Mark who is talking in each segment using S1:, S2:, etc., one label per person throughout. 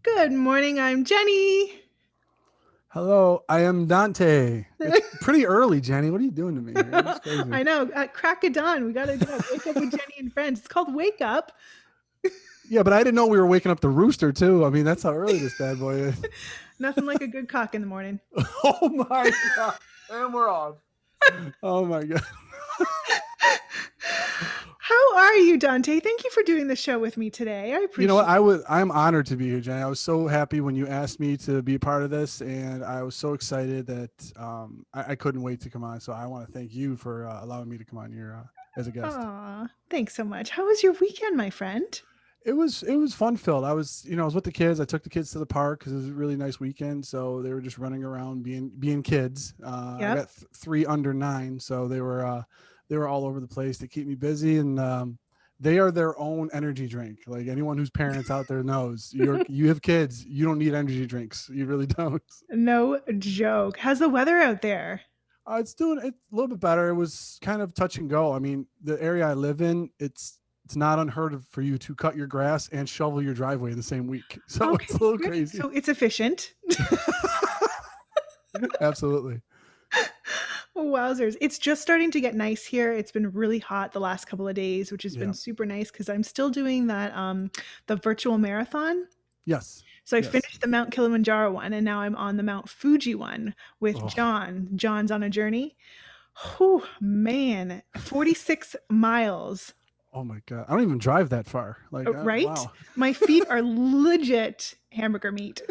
S1: Good morning. I'm Jenny.
S2: Hello, I am Dante. It's pretty early, Jenny. What are you doing to me here? It's crazy.
S1: I know. At crack of dawn, we got to get up. Wake up with Jenny and friends. It's called Wake Up.
S2: Yeah, but I didn't know we were waking up the rooster too. I mean, that's how early this bad boy is.
S1: Nothing like a good cock in the morning.
S2: Oh my god. And we're off. Oh my god.
S1: How are you, Dante? Thank you for doing the show with me today. I
S2: You know what?
S1: appreciate
S2: I'm honored to be here, Jenny. I was so happy when you asked me to be a part of this, and I was so excited that I couldn't wait to come on. So I want to thank you for allowing me to come on here as a
S1: it.
S2: guest.
S1: Aw, thanks so much. How was your weekend, my friend?
S2: It was fun filled. I was with the kids. I took the kids to the park because it was a really nice weekend. So they were just running around being kids. I
S1: Yep.
S2: got three under 9, so they were all over the place. They keep me busy, and they are their own energy drink. Like anyone whose parents out there knows, you have kids, you don't need energy drinks. You really don't.
S1: No joke. How's the weather out there?
S2: It's a little bit better. It was kind of touch and go. I mean, the area I live in, it's not unheard of for you to cut your grass and shovel your driveway in the same week. So it's
S1: Okay,
S2: a little
S1: great.
S2: crazy.
S1: So it's efficient.
S2: Absolutely.
S1: Wowzers. It's just starting to get nice here. It's been really hot the last couple of days, which has been
S2: Yeah.
S1: super nice because I'm still doing that the virtual marathon.
S2: Yes.
S1: So I
S2: Yes.
S1: finished the Mount Kilimanjaro one and now I'm on the Mount Fuji one with
S2: Oh,
S1: John. John's on a journey. Oh man, 46 miles.
S2: oh my God. I don't even drive that far. Like,
S1: Right?
S2: wow.
S1: My feet are legit hamburger meat.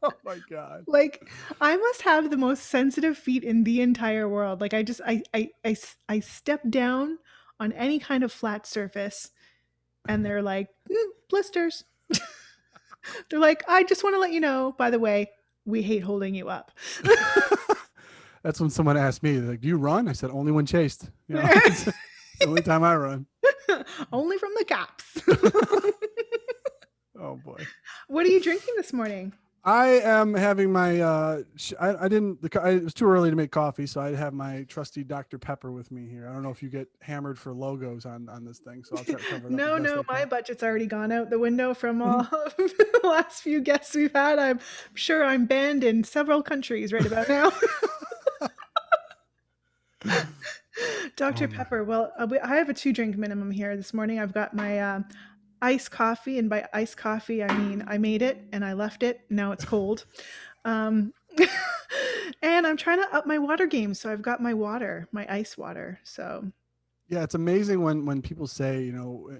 S2: Oh my God.
S1: Like I must have the most sensitive feet in the entire world. Like I step down on any kind of flat surface and they're like blisters. They're like, I just want to let you know, by the way, we hate holding you up.
S2: That's when someone asked me, like, do you run? I said, only when chased. It's the only time I run.
S1: Only from the cops.
S2: Oh boy.
S1: What are you drinking this morning?
S2: I am having my I didn't it was too early to make coffee, so I have my trusty Dr. Pepper with me here. I don't know if you get hammered for logos on this thing, so I'll try to cover it up as
S1: No,
S2: best
S1: no,
S2: I
S1: my
S2: can.
S1: budget's already gone out the window from all of the last few guests we've had. I'm sure I'm banned in several countries right about now. Dr.
S2: Oh my.
S1: Pepper. Well, I have a 2 drink minimum here this morning. I've got my iced coffee, and by iced coffee, I mean I made it and I left it. Now it's cold. Um, and I'm trying to up my water game, so I've got my water, my ice water. So
S2: Yeah, it's amazing when people say,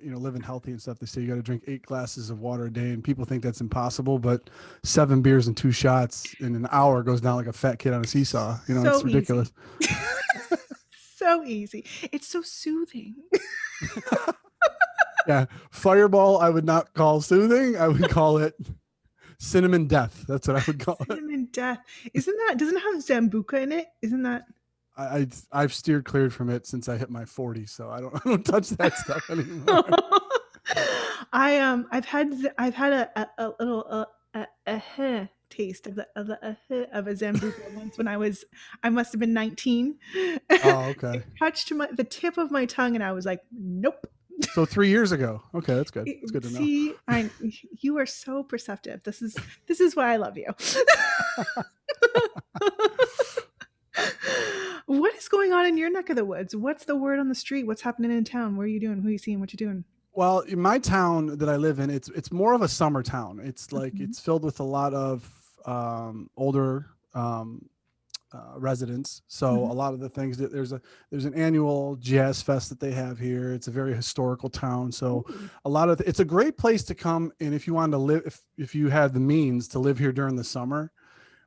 S2: living healthy and stuff, they say you got to drink 8 glasses of water a day, and people think that's impossible, but 7 beers and 2 shots in an hour goes down like a fat kid on a seesaw. It's
S1: so easy.
S2: ridiculous.
S1: So easy. It's so soothing.
S2: Yeah. Fireball, I would not call soothing. I would call it cinnamon death. That's what I would call it.
S1: Cinnamon death. Isn't that doesn't it have Zambuca in it? Isn't that
S2: I've steered cleared from it since I hit my 40s, so I don't touch that stuff anymore.
S1: I've had a little taste of of a Zambuca once when I must have been 19.
S2: Oh, okay.
S1: It touched the tip of my tongue and I was like, nope.
S2: So 3 years ago. Okay, that's good. It's good to know.
S1: See, you are so perceptive. This is why I love you. What is going on in your neck of the woods? What's the word on the street? What's happening in town? Where are you doing? Who are you seeing? What you doing?
S2: Well, in my town that I live in, it's more of a summer town. It's like
S1: Mhm.
S2: it's filled with a lot of older residents. So
S1: Mhm.
S2: a lot of the things that there's an annual jazz fest that they have here. It's a very historical town. So
S1: Ooh.
S2: it's a great place to come. And if you wanted to live, if you had the means to live here during the summer,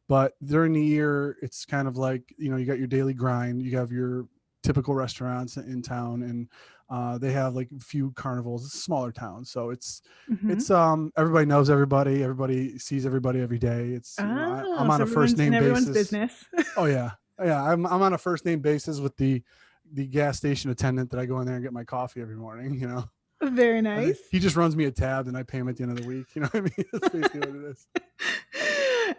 S2: but during the year, it's kind of like, you got your daily grind, you have your typical restaurants in town, and they have like a few carnivals. It's a smaller town. So
S1: Mhm.
S2: everybody knows everybody. Everybody sees everybody every day.
S1: Oh,
S2: I'm on
S1: so
S2: a first
S1: everyone's in
S2: name
S1: everyone's
S2: basis.
S1: business.
S2: Oh yeah. Yeah. I'm on a first name basis with the gas station attendant that I go in there and get my coffee every morning.
S1: Very nice.
S2: He just runs me a tab and I pay him at the end of the week. You know what I mean? That's basically what it is.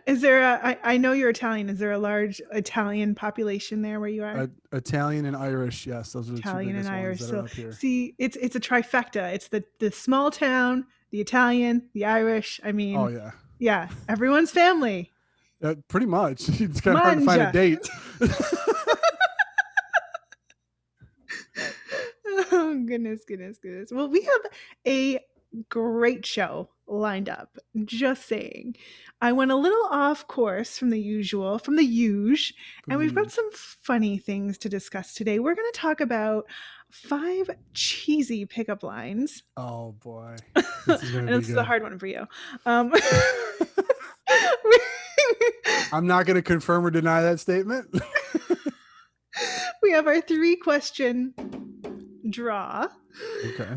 S1: Is there I know you're Italian. Is there a large Italian population there where you are?
S2: Italian and Irish. Yes. Those are the two
S1: Italian and
S2: biggest ones
S1: Irish.
S2: that are
S1: So
S2: up here.
S1: see, it's a trifecta. It's the small town the Italian, the Irish. I
S2: Oh
S1: mean,
S2: yeah,
S1: yeah, everyone's family.
S2: pretty much. It's kind of hard to find a
S1: Manja.
S2: date.
S1: Oh, goodness, goodness, goodness. Well, we have a great show lined up. Just saying. I went a little off course from the usual, from the huge,
S2: From
S1: and
S2: the
S1: we've got
S2: huge.
S1: some funny things to discuss today. We're going to talk about 5 cheesy pickup lines.
S2: Oh boy,
S1: I
S2: this is gonna
S1: know
S2: be
S1: this is a
S2: good.
S1: hard one for you. Um,
S2: I'm not going to confirm or deny that statement.
S1: we have our 3-question draw.
S2: Okay.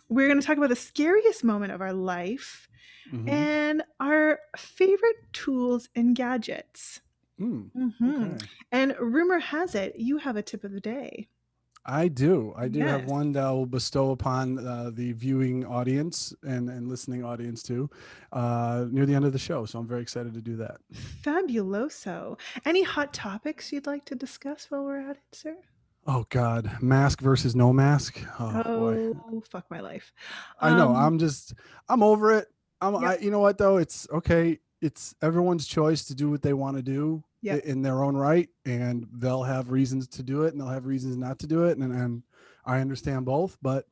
S1: We're going to talk about the scariest moment of our life
S2: Mm-hmm.
S1: and our favorite tools and gadgets. Hmm.
S2: Okay.
S1: And rumor has it, you have a tip of the day.
S2: I do. I do have
S1: Yes.
S2: one that I will bestow upon the viewing audience and listening audience too, near the end of the show. So I'm very excited to do that.
S1: Fabuloso. Any hot topics you'd like to discuss while we're at it, sir?
S2: Oh God, mask versus no mask. Oh boy,
S1: Oh, fuck my life.
S2: I know.
S1: Um,
S2: I'm over it.
S1: yep,
S2: you know what though? It's okay. It's everyone's choice to do what they want to do
S1: yep.
S2: in their own right, and they'll have reasons to do it, and they'll have reasons not to do it, and I understand both. But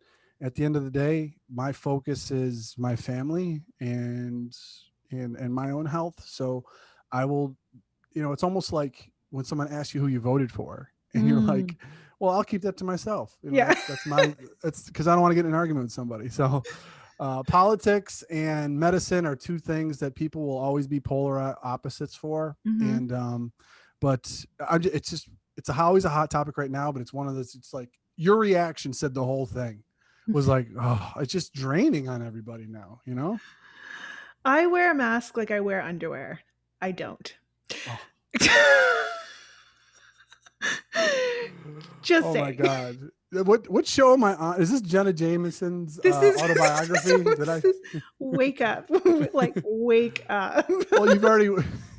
S2: at the end of the day, my focus is my family and my own health. So I will, it's almost like when someone asks you who you voted for, and you're
S1: Mm,
S2: like, well, I'll keep that to myself.
S1: yeah.
S2: That's because I don't want to get in an argument with somebody. So politics and medicine are two things that people will always be polar opposites for.
S1: Hmm.
S2: And but it's always a hot topic right now. But it's one of those. It's like your reaction said the whole thing was like, oh, it's just draining on everybody now.
S1: I wear a mask like I wear underwear. I don't.
S2: Oh,
S1: Just
S2: oh my
S1: saying.
S2: god. What show am I on? Is this Jenna Jameson's
S1: This is
S2: autobiography? Did I?
S1: this is wake up. Like wake up.
S2: Well,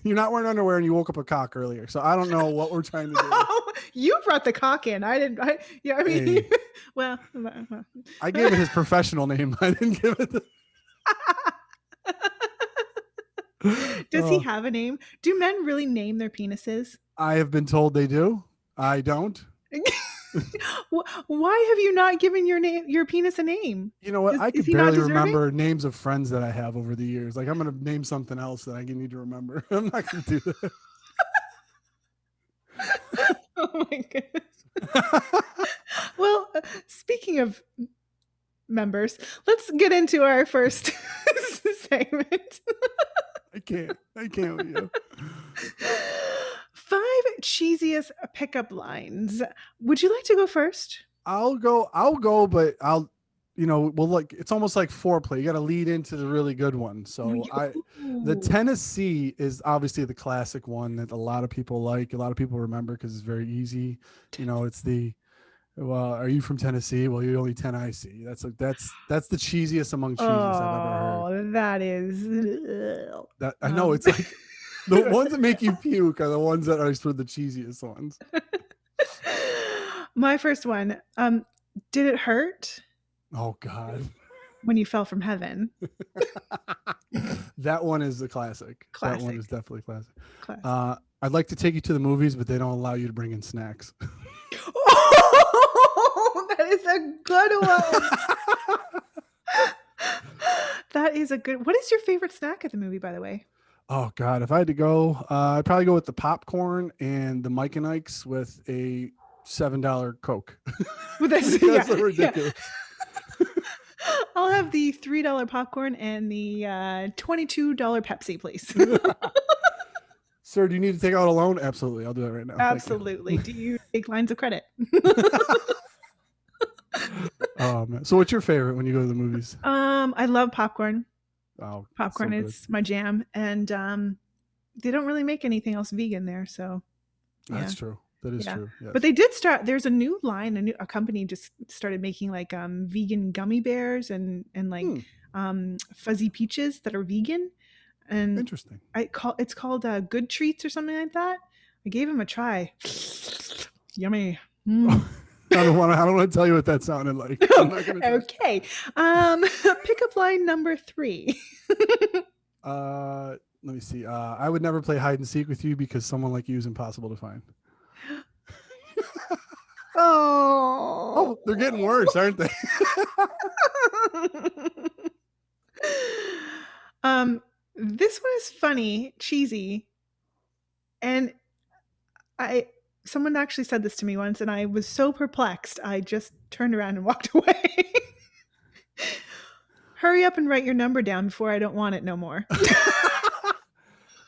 S2: you're not wearing underwear and you woke up a cock earlier, so I don't know what we're trying to do.
S1: Oh, you brought the cock in. I didn't. Yeah, I mean,
S2: Hey,
S1: well,
S2: I gave it his professional name. I didn't give it.
S1: does he have a name? Do men really name their penises?
S2: I have been told they do. I don't.
S1: Why have you not given your penis a name?
S2: You know what? I
S1: Is
S2: could
S1: he not
S2: barely
S1: deserving?
S2: remember names of friends that I have over the years. Like I'm gonna name something else that I need to remember. I'm not gonna do that.
S1: Oh my goodness. Well, speaking of members, let's get into our first segment.
S2: I can't. I can't with you.
S1: 5 cheesiest pickup lines. Would you like to go first?
S2: I'll go, but it's almost like foreplay. You got to lead into the really good one. So the
S1: Ooh.
S2: Tennessee is obviously the classic one that a lot of people like, a lot of people remember because it's very easy. It's well, are you from Tennessee? Well, you're only 10 I see. That's the cheesiest among cheesiest I've ever heard.
S1: Oh, that is.
S2: That I know it's like the ones that make you puke are the ones that are sort of the cheesiest ones.
S1: My first one. Did it hurt
S2: Oh God.
S1: when you fell from heaven?
S2: That one is a classic. That one
S1: Classic.
S2: is definitely classic.
S1: Classic.
S2: I'd like to take you to the movies, but they don't allow you to bring in snacks.
S1: Oh, that is a good one. That is a good. What is your favorite snack at the movie, by the way?
S2: Oh God, if I had to go, I'd probably go with the popcorn and the Mike and Ike's with a $7 Coke.
S1: With this,
S2: That's so
S1: yeah,
S2: ridiculous.
S1: yeah. I'll have the $3 popcorn and the $22 Pepsi, please.
S2: Sir, do you need to take out a loan? Absolutely, I'll do that right now.
S1: Absolutely. Do you take lines of credit?
S2: Oh man. So what's your favorite when you go to the movies?
S1: I love popcorn.
S2: Oh,
S1: Popcorn
S2: so good.
S1: is my jam, and they don't really make anything else vegan there, so yeah.
S2: That's true. That is
S1: Yeah.
S2: true. Yes.
S1: But they did start. There's a new line. A company just started making like vegan gummy bears and like fuzzy peaches that are vegan. And
S2: Interesting.
S1: it's called Good Treats or something like that. I gave them a try. Yummy. Mm.
S2: I don't want to tell you what that sounded like. I'm not gonna tell.
S1: Okay. Pickup line number 3.
S2: Let me see. I would never play hide and seek with you because someone like you is impossible to find.
S1: Oh.
S2: Oh, they're getting worse, aren't they?
S1: This one is funny, cheesy, and I someone actually said this to me once, and I was so perplexed, I just turned around and walked away. Hurry up and write your number down before I don't want it no more.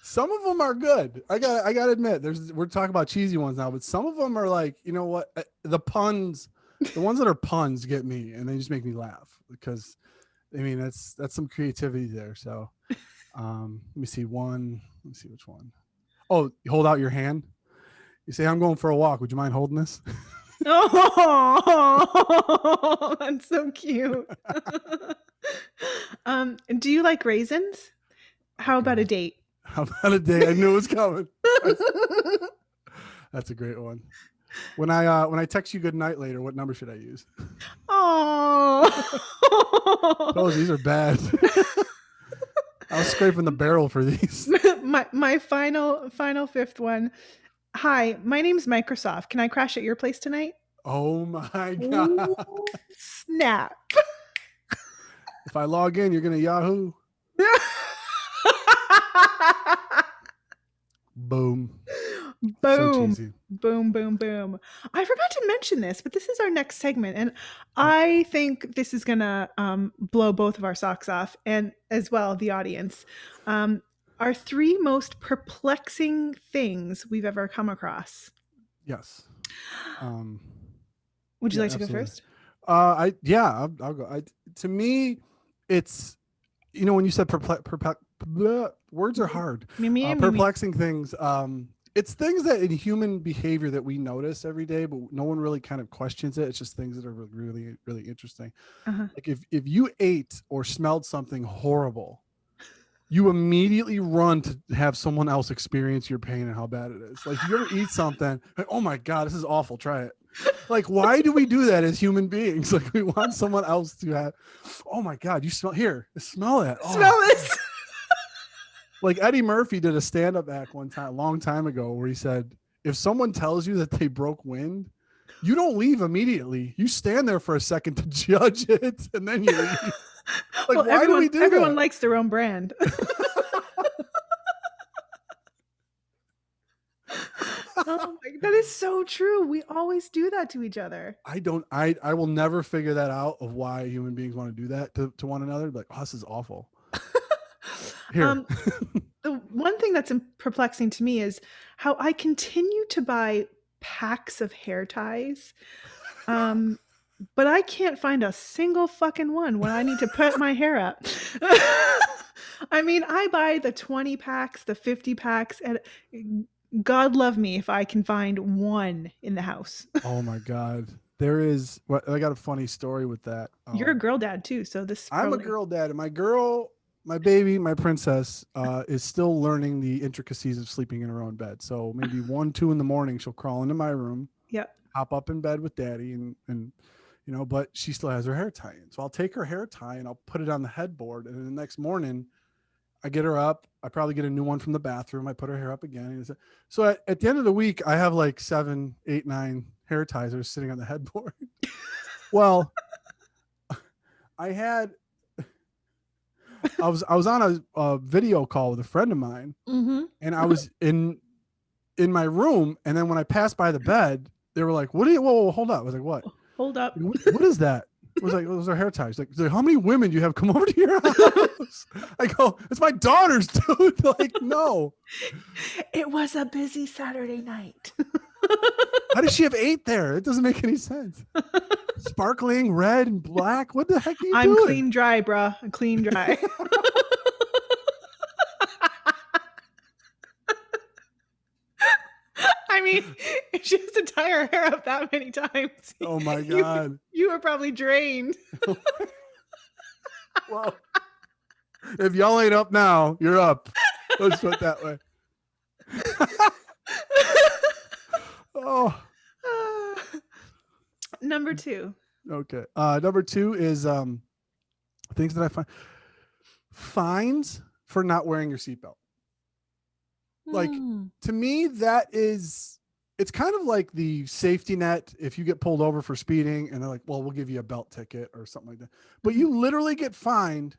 S2: Some of them are good. I got to admit, we're talking about cheesy ones now, but some of them are like, you know what? The puns, the ones that are puns get me, and they just make me laugh because, I mean, that's some creativity there. So, let me see one. Let me see which one. Oh, you hold out your hand. You say, "I'm going for a walk. Would you mind holding this?"
S1: Oh, that's so cute. Do you like raisins? How about a date?
S2: How about a day? I knew it was coming. That's a great one. When I text you good night later, what number should I use?
S1: Oh,
S2: Oh, these are bad. I was scraping the barrel for these.
S1: my final fifth one. Hi, my name's Microsoft. Can I crash at your place tonight?
S2: Oh my
S1: Ooh,
S2: god!
S1: snap.
S2: If I log in, you're gonna Yahoo. Boom. So
S1: Boom.
S2: cheesy.
S1: Boom, boom, boom. I forgot to mention this, but this is our next segment, and I think this is gonna blow both of our socks off, and as well the audience. Our 3 most perplexing things we've ever come across.
S2: Yes.
S1: Would you
S2: Yeah,
S1: like to go
S2: absolutely.
S1: first?
S2: I'll go. To me, it's, you know, when you said words are hard.
S1: Me.
S2: Perplexing things. It's things that in human behavior that we notice every day, but no one really kind of questions it. It's just things that are really, really interesting.
S1: Uh-huh.
S2: Like if you ate or smelled something horrible, you immediately run to have someone else experience your pain and how bad it is. Like if you ever eat something, like, oh my God, this is awful. Try it. Like, why do we do that as human beings? Like we want someone else to have, oh my God, you smell it. Oh.
S1: Smell this.
S2: Like Eddie Murphy did a stand-up act one time, a long time ago, where he said, if someone tells you that they broke wind, you don't leave immediately. You stand there for a second to judge it, and then you leave. Like,
S1: Well,
S2: why do we do
S1: everyone
S2: that?
S1: likes their own brand. Oh my, that is so true. We always do that to each other.
S2: I will never figure that out of why human beings want to do that to one another. Like, oh, this is awful. Here.
S1: The one thing that's perplexing to me is how I continue to buy packs of hair ties. But I can't find a single fucking one when I need to put my hair up. I mean, I buy the 20 packs, the 50 packs, and God love me if I can find one in the house.
S2: Oh my God. There is, I got a funny story with that.
S1: You're a girl dad too, so this
S2: I'm a girl dad, and my baby, my princess, is still learning the intricacies of sleeping in her own bed. So maybe 1, 2 in the morning, she'll crawl into my room,
S1: Yep.
S2: hop up in bed with daddy, and you know, but she still has her hair tie in. So I'll take her hair tie and I'll put it on the headboard, and then the next morning I get her up. I probably get a new one from the bathroom. I put her hair up again. So at the end of the week, I have like 7, 8, 9 hair ties that are sitting on the headboard. Well, I was on a video call with a friend of mine, and I was in my room, and then when I passed by the bed, they were like, "What are you? Whoa, hold up!" I was like, "What?
S1: Hold up!
S2: What is that?" It was like, those are hair ties. Like, how many women do you have come over to your house? I go, it's my daughters, dude. Like, no.
S1: It was a busy Saturday night.
S2: How does she have 8 there? It doesn't make any sense. Sparkling red and black. What the heck are you doing?
S1: I'm clean dry, bruh. I'm clean dry. I mean, if she has to tie her hair up that many times.
S2: Oh my God.
S1: You were probably drained.
S2: Well, if y'all ain't up now, you're up. Let's put it that way. Oh.
S1: Number two.
S2: Okay. Number two is things that I find fines for not wearing your seatbelt. Like
S1: Hmm.
S2: to me, that is it's kind of like the safety net if you get pulled over for speeding and they're like, well, we'll give you a belt ticket or something like that. But
S1: Mhm.
S2: you literally get fined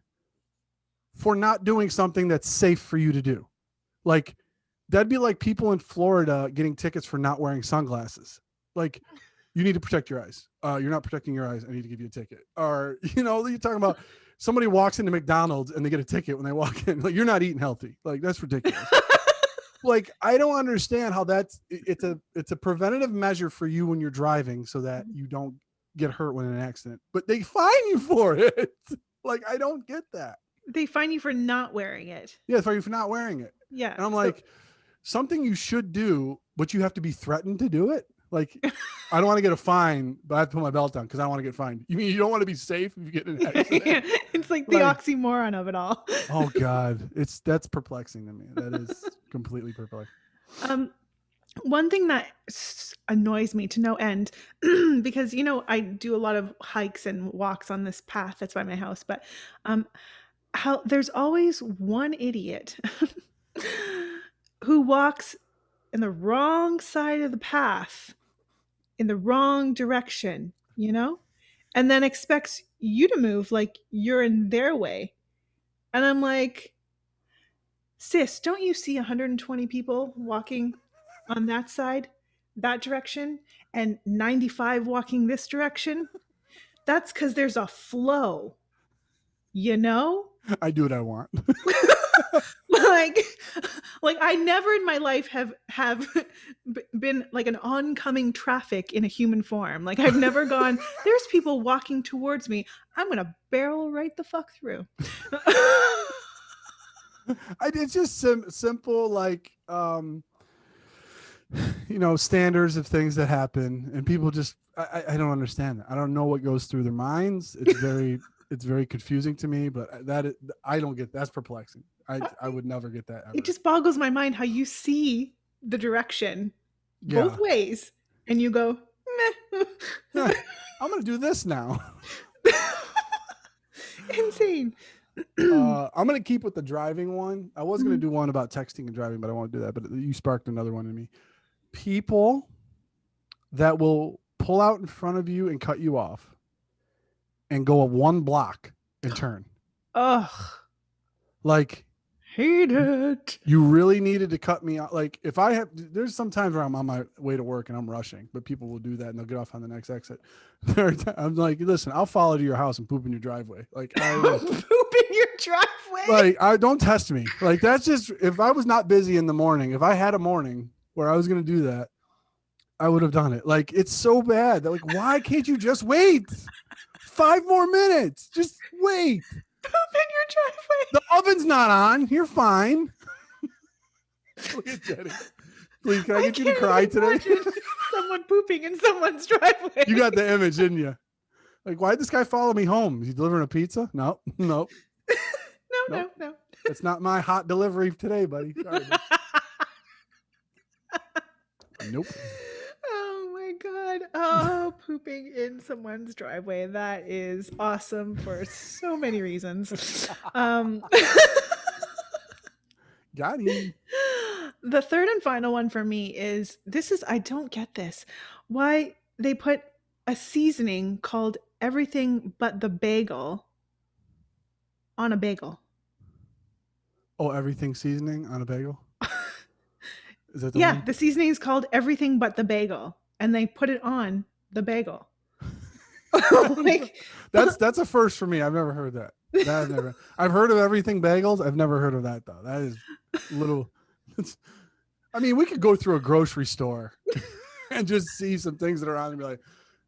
S2: for not doing something that's safe for you to do. Like that'd be like people in Florida getting tickets for not wearing sunglasses. Like you need to protect your eyes. You're not protecting your eyes. I need to give you a ticket. Or you're talking about somebody walks into McDonald's and they get a ticket when they walk in. Like you're not eating healthy. Like that's ridiculous. Like I don't understand how it's a preventative measure for you when you're driving so that you don't get hurt when in an accident. But they fine you for it. Like I don't get that.
S1: They fine you for not wearing it.
S2: Yeah, for you for not wearing it.
S1: Yeah.
S2: And I'm
S1: So
S2: like, something you should do, but you have to be threatened to do it. Like, I don't want to get a fine, but I have to put my belt on because I don't want to get fined. You mean you don't want to be safe if you get in an accident?
S1: it's like the
S2: Like,
S1: oxymoron of it all.
S2: oh God, that's perplexing to me. That is completely perplexing.
S1: Um, one thing that annoys me to no end, because I do a lot of hikes and walks on this path that's by my house, but um, how there's always one idiot who walks in the wrong side of the path in the wrong direction, and then expects you to move like you're in their way. And I'm like, sis, don't you see 120 people walking on that side, that direction, and 95 walking this direction? That's because there's a flow, you know?
S2: I do what I want.
S1: like like I never in my life have been like an oncoming traffic in a human form. Like I've never gone, there's people walking towards me, I'm gonna barrel right the fuck through.
S2: It's just simple, like standards of things that happen, and people just I don't understand that. I don't know what goes through their minds. It's very confusing to me, but I don't get that's perplexing. I would never get that ever.
S1: It just boggles my mind how you see the direction both
S2: Yeah.
S1: ways and you go, meh.
S2: I'm gonna do this now.
S1: Insane.
S2: I'm gonna keep with the driving one. I was gonna
S1: Mhm.
S2: do one about texting and driving, but I won't do that. But you sparked another one in me. People that will pull out in front of you and cut you off and go a one block and turn.
S1: Ugh.
S2: Like
S1: Hate it.
S2: you really needed to cut me out. Like if I have, there's some times where I'm on my way to work and I'm rushing, but people will do that and they'll get off on the next exit. I'm like, listen, I'll follow to your house and poop in your driveway. Like I will
S1: Poop in your driveway.
S2: like I don't test me. Like that's just if I was not busy in the morning, if I had a morning where I was gonna do that, I would have done it. Like it's so bad that like why can't you just wait 5 more minutes? Just wait.
S1: Poop in your driveway.
S2: The oven's not on. You're fine. Look at Jenny. Please, can I get you to cry today?
S1: Someone pooping in someone's driveway.
S2: You got the image, didn't you? Like, why'd this guy follow me home? Is he delivering a pizza? No.
S1: No.
S2: That's not my hot delivery today, buddy. Sorry, nope.
S1: Oh my God. Oh, pooping in someone's driveway. That is awesome for so many reasons.
S2: Got him.
S1: The third and final one for me is I don't get this. Why they put a seasoning called everything but the bagel on a bagel.
S2: Oh, everything seasoning on a bagel? Is that the
S1: Yeah,
S2: one?
S1: the seasoning is called everything but the bagel, and they put it on the bagel. Like
S2: that's a first for me. I've never heard that. I've heard of everything bagels. I've never heard of that though. That is a little. I mean, we could go through a grocery store and just see some things that are on and be like,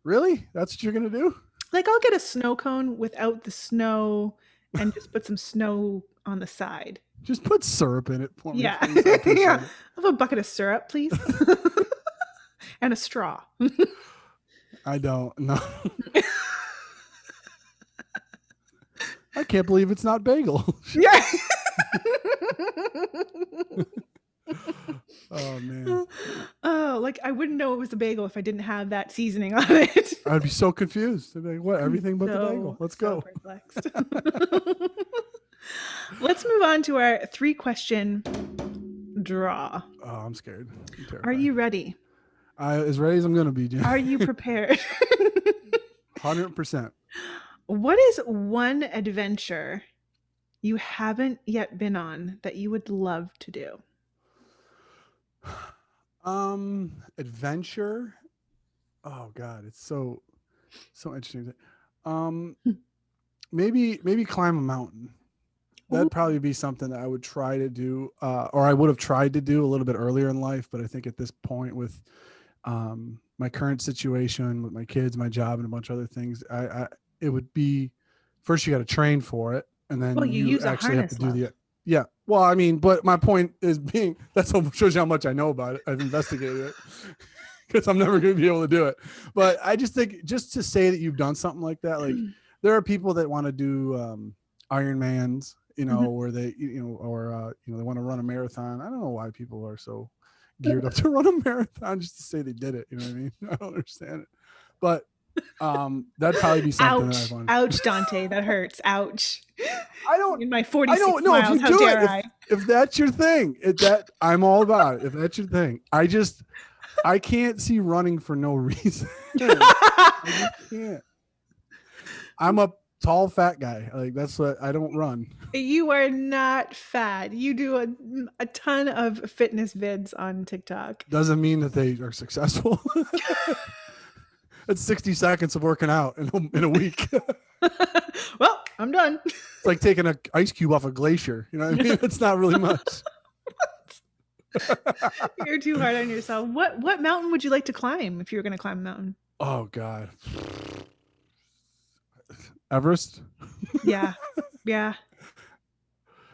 S2: really? That's what you're gonna do?
S1: like I'll get a snow cone without the snow and just put some snow on the side.
S2: Just put syrup in it for me.
S1: Yeah.
S2: Please. I appreciate
S1: Yeah.
S2: it.
S1: I'll have a bucket of syrup, please. And a straw.
S2: I don't know. I can't believe it's not bagel.
S1: Yeah.
S2: Oh man.
S1: Oh, like I wouldn't know it was a bagel if I didn't have that seasoning on it.
S2: I'd be so confused. I'd be like, what?
S1: I'd be
S2: Everything but the bagel.
S1: so,
S2: Let's
S1: so
S2: go.
S1: perplexed. Let's move on to our 3-question draw.
S2: Oh, I'm scared. I'm
S1: Are
S2: terrified.
S1: you ready?
S2: As ready as I'm gonna be, Jen.
S1: Are you prepared?
S2: 100%.
S1: What is one adventure you haven't yet been on that you would love to do?
S2: Adventure. Oh God, it's so interesting. Um, maybe climb a mountain.
S1: Ooh,
S2: That'd probably be something that I would try to do, or I would have tried to do a little bit earlier in life. But I think at this point, with my current situation, with my kids, my job, and a bunch of other things, it would be first you got to train for it, and
S1: well,
S2: then
S1: you
S2: you
S1: use a
S2: actually have to
S1: harness,
S2: do
S1: love.
S2: the yeah. Well, I mean, but my point is being that's what shows you how much I know about it. I've investigated it because I'm never going to be able to do it. But I just think just to say that you've done something like that, like there are people that want to do Ironmans,
S1: Mhm.
S2: where they, or they want to run a marathon. I don't know why people are so geared up to run a marathon just to say they did it. You know what I mean? I don't understand it, but that'd probably be something that I
S1: Ouch.
S2: want.
S1: Ouch, Dante. That hurts. Ouch.
S2: I don't.
S1: In my
S2: I
S1: 46
S2: don't know if
S1: miles,
S2: you
S1: how
S2: do it.
S1: dare I?
S2: If that's your thing, that I'm all about it. If that's your thing, I can't see running for no reason. I just can't. I'm a tall fat guy. Like that's what I don't run.
S1: You are not fat. You do a ton of fitness vids on TikTok.
S2: Doesn't mean that they are successful. It's 60 seconds of working out in a week.
S1: Well, I'm done.
S2: It's like taking an ice cube off a glacier. You know what I mean? It's not really much.
S1: You're too hard on yourself. What mountain would you like to climb if you were going to climb a mountain?
S2: Oh God. Everest?
S1: Yeah. Yeah.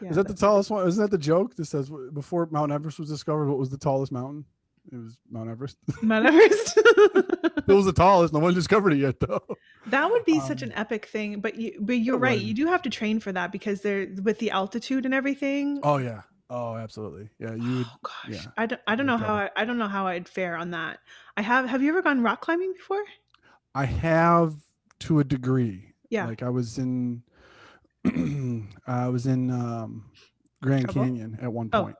S2: Is
S1: Yeah.
S2: that the tallest one? Isn't that the joke that says before Mount Everest was discovered, what was the tallest mountain? It was Mount Everest.
S1: Mount Everest.
S2: It was the tallest. No one discovered it yet, though.
S1: That would be such an
S2: Um,
S1: epic thing, but you're
S2: it
S1: right.
S2: would.
S1: You do have to train for that because they're with the altitude and everything.
S2: Oh yeah. Oh, absolutely. Yeah, you would.
S1: Oh gosh.
S2: Yeah,
S1: I don't
S2: you'd have
S1: know how
S2: trouble.
S1: I don't know how I'd fare on that. Have you ever gone rock climbing before?
S2: I have to a degree.
S1: Yeah.
S2: Like I was in, I was in Grand
S1: Trouble?
S2: Canyon at one
S1: Oh,
S2: point.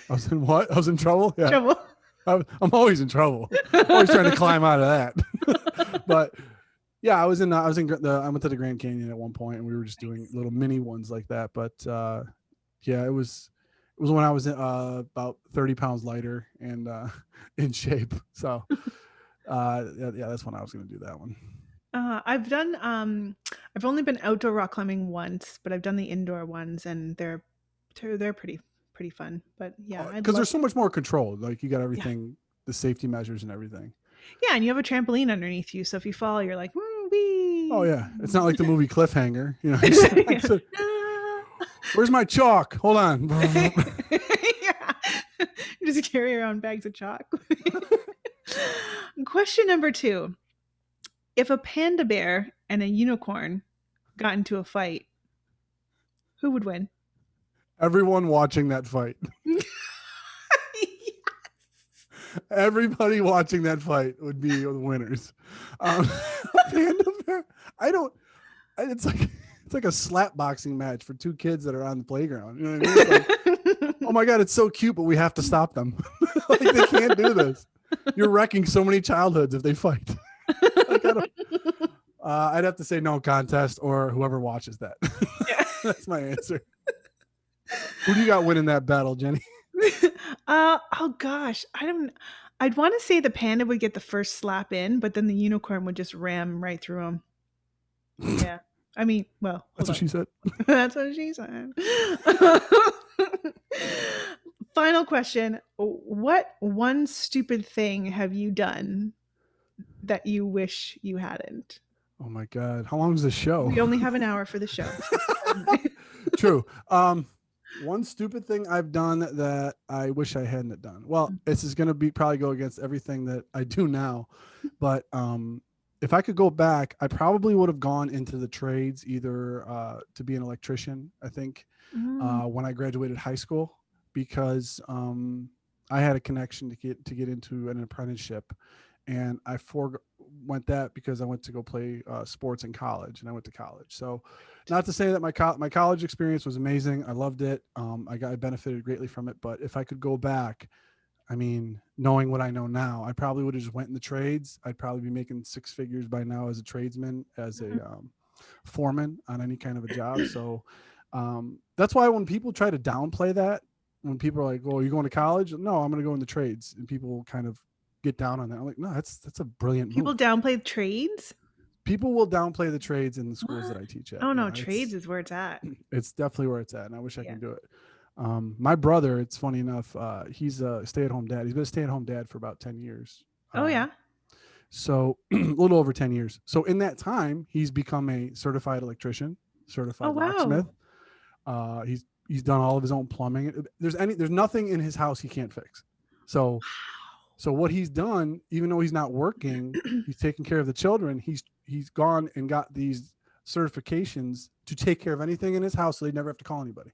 S2: I was in what? I was in trouble. Yeah,
S1: trouble.
S2: I'm always in trouble. Always trying to climb out of that. But yeah, I went to the Grand Canyon at one point, and we were just doing little mini ones like that. But yeah, it was when I was about 30 pounds lighter and in shape. So yeah, that's when I was going to do that one.
S1: I've done I've only been outdoor rock climbing once, but I've done the indoor ones and they're pretty fun. But yeah, I'd
S2: Because
S1: love
S2: there's so much more control. Like you got
S1: yeah.
S2: everything, the safety measures and everything.
S1: Yeah, and you have a trampoline underneath you, so if you fall, you're like,
S2: Oh
S1: wee.
S2: yeah, it's not like the movie Cliffhanger.
S1: Yeah.
S2: Where's my chalk? Hold on.
S1: Yeah. Just carry around bags of chalk. Question number 2. If a panda bear and a unicorn got into a fight, who would win?
S2: Everyone watching that fight. Everybody watching that fight would be the winners. Um, Panda bear. I don't. It's like a slap boxing match for two kids that are on the playground. You know what I mean? It's like, oh my god, it's so cute, but we have to stop them. Like they can't do this. You're wrecking so many childhoods if they fight. Like, I'd have to say no contest or whoever watches that.
S1: Yeah.
S2: That's my answer. Who do you got winning that battle, Jenny?
S1: Oh gosh, I'd want to say the panda would get the first slap in, but then the unicorn would just ram right through him. Yeah. I mean, well,
S2: That's
S1: hold
S2: what
S1: on.
S2: she said.
S1: That's what she said. Final question. What one stupid thing have you done that you wish you hadn't?
S2: Oh my god, how long is this show?
S1: We only have an hour for the show.
S2: True. One stupid thing I've done that I wish I hadn't done. Well, this is going to be probably go against everything that I do now, but if I could go back, I probably would have gone into the trades either to be an electrician. I think
S1: Mm.
S2: when I graduated high school because I had a connection to get into an apprenticeship, and I went that because I went to go play sports in college, and I went to college. So, not to say that my college experience was amazing. I loved it. I benefited greatly from it. But if I could go back, I mean, knowing what I know now, I probably would have just went in the trades. I'd probably be making six figures by now as a tradesman, as a foreman on any kind of a job. So that's why when people try to downplay that, when people are like, "Oh, you're going to college?" No, I'm going to go in the trades, and people kind of get down on that. I'm like, no, that's a brilliant
S1: People
S2: move.
S1: downplay trades?
S2: People will downplay the trades in the schools that
S1: What?
S2: I teach at.
S1: Oh no,
S2: Yeah,
S1: trades is where it's at.
S2: it's definitely where it's at, and I wish I
S1: Yeah.
S2: could do it. My brother, it's funny enough, he's a stay-at-home dad. He's been a stay-at-home dad for about 10 years.
S1: Oh yeah.
S2: So a little over 10 years. So in that time, he's become a certified electrician,
S1: Oh
S2: certified locksmith.
S1: wow.
S2: He's done all of his own plumbing. There's nothing in his house he can't fix. So what he's done, even though he's not working, he's taking care of the children. He's gone and got these certifications to take care of anything in his house, so they never have to call anybody.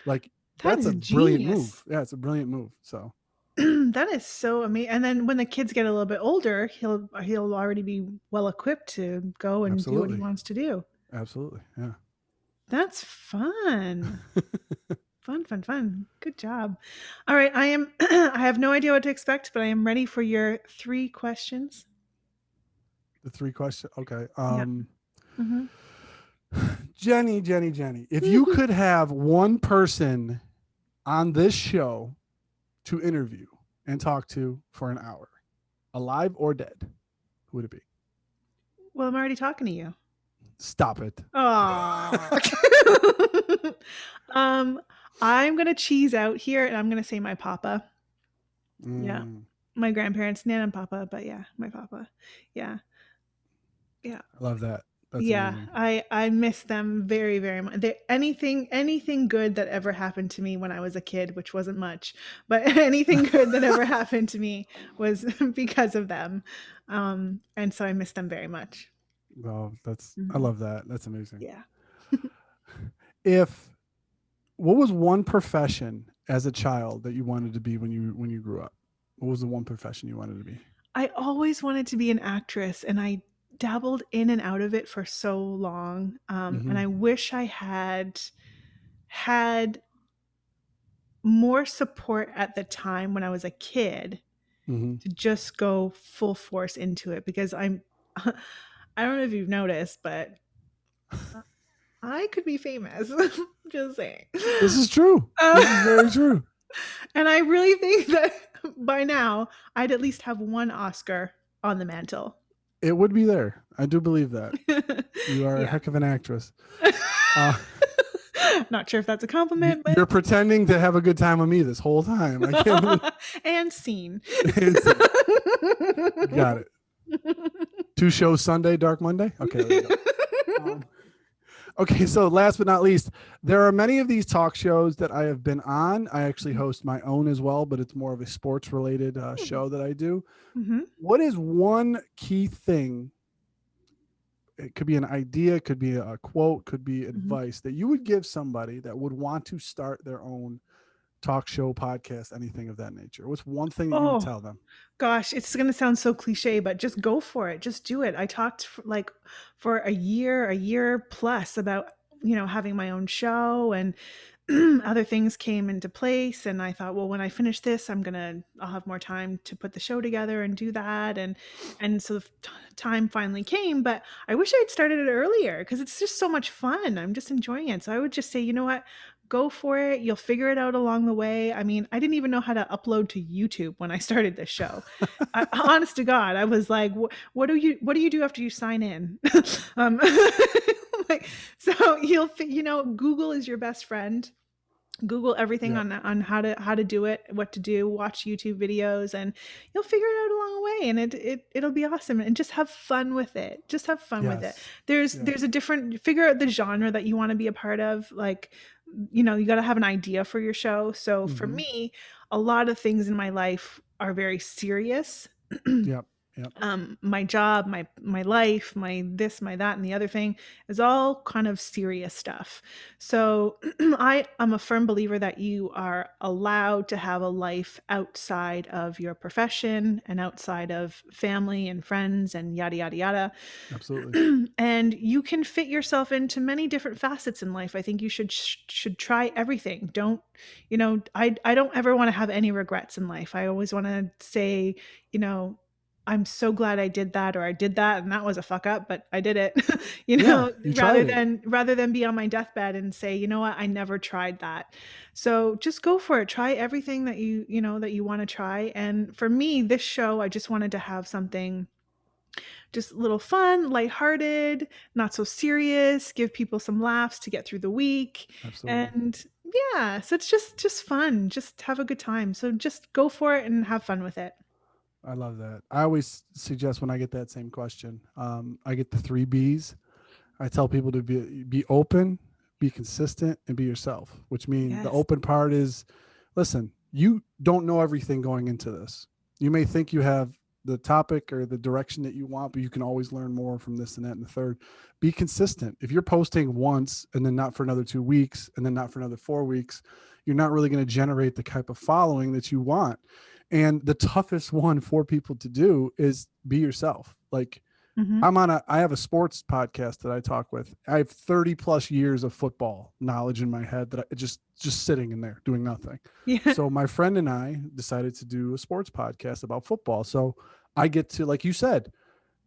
S2: Like,
S1: That
S2: that's
S1: is
S2: a brilliant
S1: genius.
S2: move. Yeah, it's a brilliant move. So
S1: That is so amazing. And then when the kids get a little bit older, he'll already be well equipped to go and do what he
S2: absolutely,
S1: wants to do.
S2: absolutely, yeah.
S1: That's fun. Fun, fun, fun. Good job. All right, I am I have no idea what to expect, but I am ready for your 3 questions.
S2: The three questions. Okay.
S1: Yeah. Mhm.
S2: Jenny, if you could have one person on this show to interview and talk to for an hour, alive or dead, who would it be?
S1: Well, I'm already talking to you.
S2: Stop it.
S1: Aw. Um, I'm gonna cheese out here, and I'm gonna say my papa. Yeah.
S2: Mm,
S1: My grandparents, Nan and Papa, but yeah, my papa. Yeah. Yeah.
S2: I love that. That's
S1: Yeah,
S2: amazing.
S1: I miss them very, very much. Anything good that ever happened to me when I was a kid, which wasn't much, but anything good that ever happened to me was because of them. And so I miss them very much.
S2: Well, I
S1: Mhm.
S2: love that. That's amazing.
S1: Yeah.
S2: If What was one profession as a child that you wanted to be when you grew up? What was the one profession you wanted to be?
S1: I always wanted to be an actress, and I dabbled in and out of it for so long. And
S2: Mm-hmm.
S1: I wish I had more support at the time when I was a kid
S2: Mm-hmm.
S1: to just go full force into it because I don't know if you've noticed, but I could be famous. Just saying.
S2: This is true. This is
S1: Uh,
S2: very true.
S1: and I really think that by now I'd at least have one Oscar on the mantle.
S2: It would be there. I do believe that. You are a
S1: Yeah.
S2: heck of an actress. Uh,
S1: Not sure if that's a compliment, but
S2: you're pretending to have a good time with me this whole time. I can't believe
S1: and scene.
S2: it. Got it. Two shows Sunday, Dark Monday. Okay, there we go. Okay, so last but not least, there are many of these talk shows that I have been on. I actually host my own as well, but it's more of a sports related show that I do.
S1: Mhm.
S2: What is one key thing? It could be an idea, could be a quote, could be
S1: Mhm.
S2: advice that you would give somebody that would want to start their own talk show, podcast, anything of that nature. What's one thing that you would
S1: Oh,
S2: tell them?
S1: gosh, it's gonna sound so cliche, but just go for it. Just do it. I talked for a year plus about, having my own show and other things came into place. And I thought, well, when I finish this, I'll have more time to put the show together and do that. And so the time finally came, but I wish I'd started it earlier because it's just so much fun. I'm just enjoying it. So I would just say, you know what? Go for it. You'll figure it out along the way. I mean, I didn't even know how to upload to YouTube when I started this show. Honest to God, I was like, what do you do after you sign in?" um, like, so Google is your best friend. Google everything
S2: Yep.
S1: on how to do it, what to do, watch YouTube videos, and you'll figure it out along the way, and it'll be awesome. And just have fun with it. Just have fun with it.
S2: Yes.
S1: There's
S2: Yes.
S1: a different figure out the genre that you want to be a part of. Like, you got to have an idea for your show. So for
S2: Mm-hmm.
S1: me, a lot of things in my life are very serious.
S2: Yep. Yep.
S1: My job, my life, my this, my that, and the other thing is all kind of serious stuff. So I am a firm believer that you are allowed to have a life outside of your profession and outside of family and friends and yada yada yada.
S2: Absolutely.
S1: And you can fit yourself into many different facets in life. I think you should try everything. Don't, I don't ever want to have any regrets in life. I always want to say, you know, I'm so glad I did that, or I did that and that was a fuck up, but I did it.
S2: Yeah, you
S1: Rather
S2: tried it.
S1: than be on my deathbed and say, you know what, I never tried that. So just go for it. Try everything that that you want to try. And for me, this show, I just wanted to have something just a little fun, lighthearted, not so serious, give people some laughs to get through the week.
S2: Absolutely.
S1: And yeah, so it's just fun. Just have a good time. So just go for it and have fun with it.
S2: I love that. I always suggest when I get that same question, I get the three B's. I tell people to be open, be consistent, and be yourself. Which means the
S1: Yes.
S2: open part is, listen, you don't know everything going into this. You may think you have the topic or the direction that you want, but you can always learn more from this and that and the third. Be consistent. If you're posting once and then not for another 2 weeks and then not for another 4 weeks, you're not really going to generate the type of following that you want. And the toughest one for people to do is be yourself. Like,
S1: Hmm.
S2: I have a sports podcast that I talk with. I have 30 plus years of football knowledge in my head that I just sitting in there doing nothing.
S1: Yeah.
S2: So my friend and I decided to do a sports podcast about football. So I get to, like you said,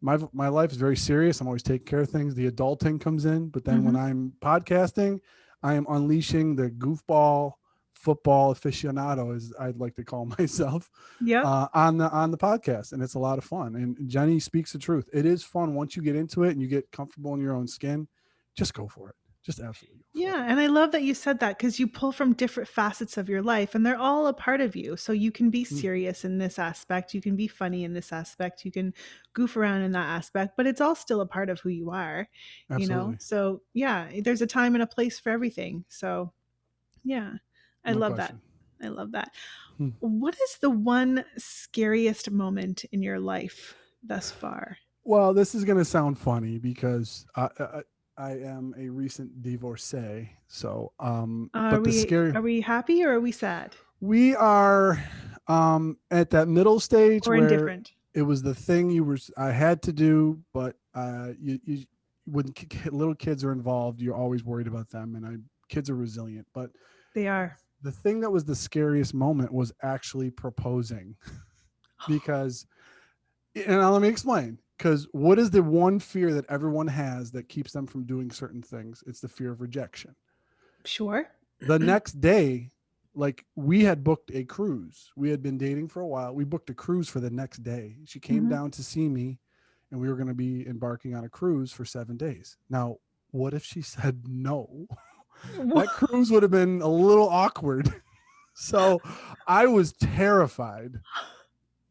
S2: my life is very serious. I'm always taking care of things. The adulting comes in, but then when
S1: Hmm.
S2: I'm podcasting, I am unleashing the goofball football aficionado, as I'd like to call myself,
S1: Yep.
S2: on the podcast, and it's a lot of fun. And Jenny speaks the truth. It is fun once you get into it and you get comfortable in your own skin. Just go for it. Just absolutely go for it.
S1: Yeah, and I love that you said that because you pull from different facets of your life and they're all a part of you. So you can be
S2: Mm,
S1: serious in this aspect, you can be funny in this aspect, you can goof around in that aspect, but it's all still a part of who you are.
S2: absolutely,
S1: So yeah, there's a time and a place for everything. So yeah, I
S2: no
S1: love that.
S2: question.
S1: I love that.
S2: Hmm.
S1: What is the one scariest moment in your life thus far?
S2: Well, this is going to sound funny because I am a recent divorcee. So,
S1: Are
S2: but the
S1: we
S2: scary,
S1: are we happy or are we sad
S2: we are at that middle stage
S1: or
S2: where
S1: indifferent?
S2: it was the thing I had to do, but you when little kids are involved, you're always worried about them, and kids are resilient. But
S1: They are.
S2: the thing that was the scariest moment was actually proposing because, and now let me explain. Because what is the one fear that everyone has that keeps them from doing certain things? It's the fear of rejection.
S1: Sure.
S2: The next day, like we had booked a cruise. We had been dating for a while. We booked a cruise for the next day. She came
S1: Mhm.
S2: down to see me, and we were going to be embarking on a cruise for 7 days. Now, what if she said no? That cruise would have been a little awkward. So I was terrified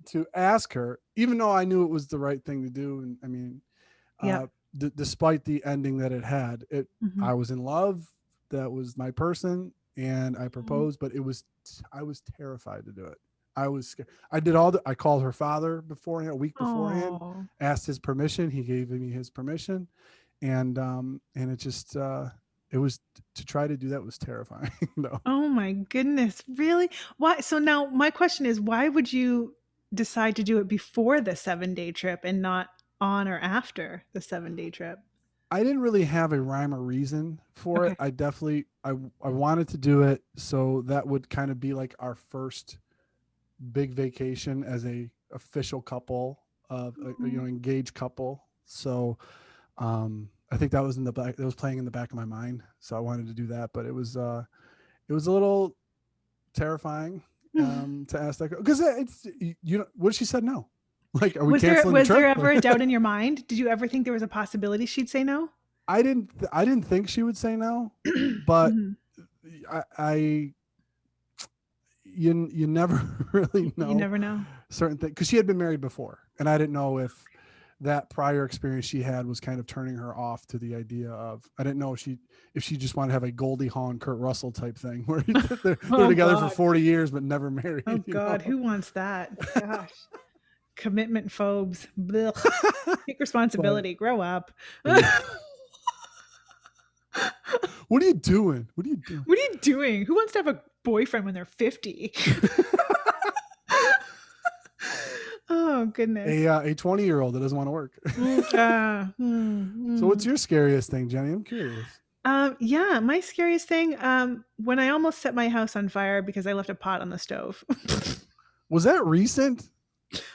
S2: to ask her, even though I knew it was the right thing to do. And I mean,
S1: Yeah.
S2: uh, despite the ending that it had,
S1: Mhm.
S2: I was in love. That was my person, and I
S1: Oh.
S2: proposed. But I was terrified to do it. I was scared. I did all the. I called her father beforehand, a week beforehand,
S1: Oh.
S2: asked his permission. He gave me his permission, and it just it was to try to do that was terrifying. No,
S1: Oh my goodness, really? Why so now my question is why would you decide to do it before the 7-day trip and not on or after the 7-day trip?
S2: I didn't really have a rhyme or reason for it.
S1: Okay.
S2: I definitely I wanted to do it so that would kind of be like our first big vacation as a official couple of
S1: Oh.
S2: engaged couple. So I think that was in the back. It was playing in the back of my mind. So I wanted to do that, but it was a little terrifying to ask that because it's what if she said no? Like, are we
S1: Was there
S2: canceling the
S1: was there
S2: trip?
S1: ever a doubt in your mind? Did you ever think there was a possibility she'd say no?
S2: I didn't think she would say no, but
S1: Mhm.
S2: I you never really
S1: You
S2: know
S1: never know.
S2: certain things because she had been married before, and I didn't know if that prior experience she had was kind of turning her off to the idea of. I didn't know if she just wanted to have a Goldie Hawn, Kurt Russell type thing where they're
S1: Oh
S2: together for
S1: god.
S2: 40 years but never
S1: Oh
S2: married. You know,
S1: god, who wants that? Gosh. Commitment phobes. Blech. Take
S2: But
S1: responsibility. Grow up.
S2: what
S1: What
S2: are you doing? What are you doing?
S1: are you doing? Who wants to have a boyfriend when they're 50? Oh, goodness.
S2: A 20-year-old that doesn't want to work.
S1: Mm,
S2: So what's
S1: mm.
S2: your scariest thing, Jenny? I'm curious.
S1: Yeah, my scariest thing, when I almost set my house on fire because I left a pot on the stove.
S2: Was that recent?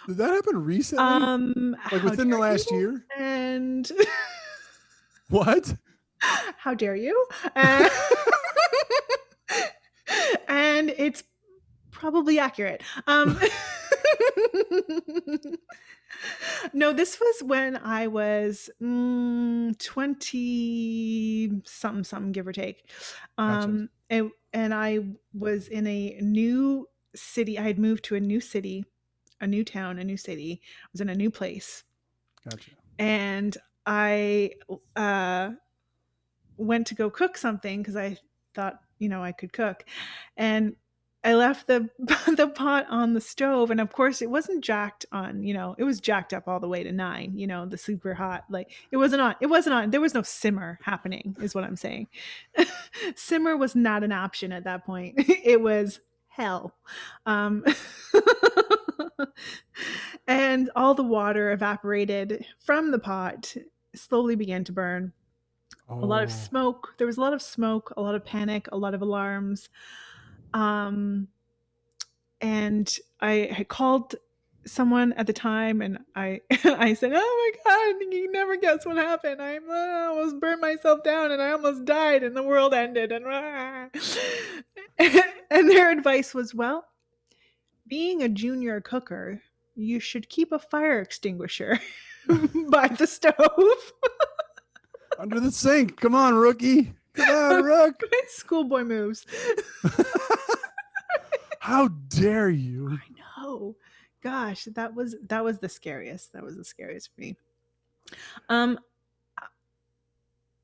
S2: Did that happen recently? Like
S1: How
S2: within the
S1: dare you?
S2: last year?
S1: And
S2: What?
S1: how dare you? Uh, and it's probably accurate. No, this was when I was 20 something, something, give or take.
S2: Gotcha.
S1: And I was in a new city. I had moved to a new city, a new town, a new city. I was in a new place.
S2: Gotcha.
S1: And I uh, went to go cook something because I thought, I could cook. And I left the the pot on the stove, and of course it wasn't jacked on, it was jacked up all the way to 9, the super hot. Like it wasn't on. There was no simmer happening, is what I'm saying. Simmer was not an option at that point. It was hell. Um and all the water evaporated from the pot, slowly began to burn. A lot of
S2: Oh,
S1: smoke. There was a lot of smoke, a lot of panic, a lot of alarms. Um, and I had called someone at the time, and I I said, "Oh my god, you never guess what happened. I almost burned myself down, and I almost died, and the world ended." And and their advice was, "Well, being a junior cooker, you should keep a fire extinguisher by the stove."
S2: under the sink. Come on, rookie. Come on, Rook.
S1: Schoolboy moves.
S2: How dare you?
S1: I know. Gosh, that was the scariest. That was the scariest for me. Um,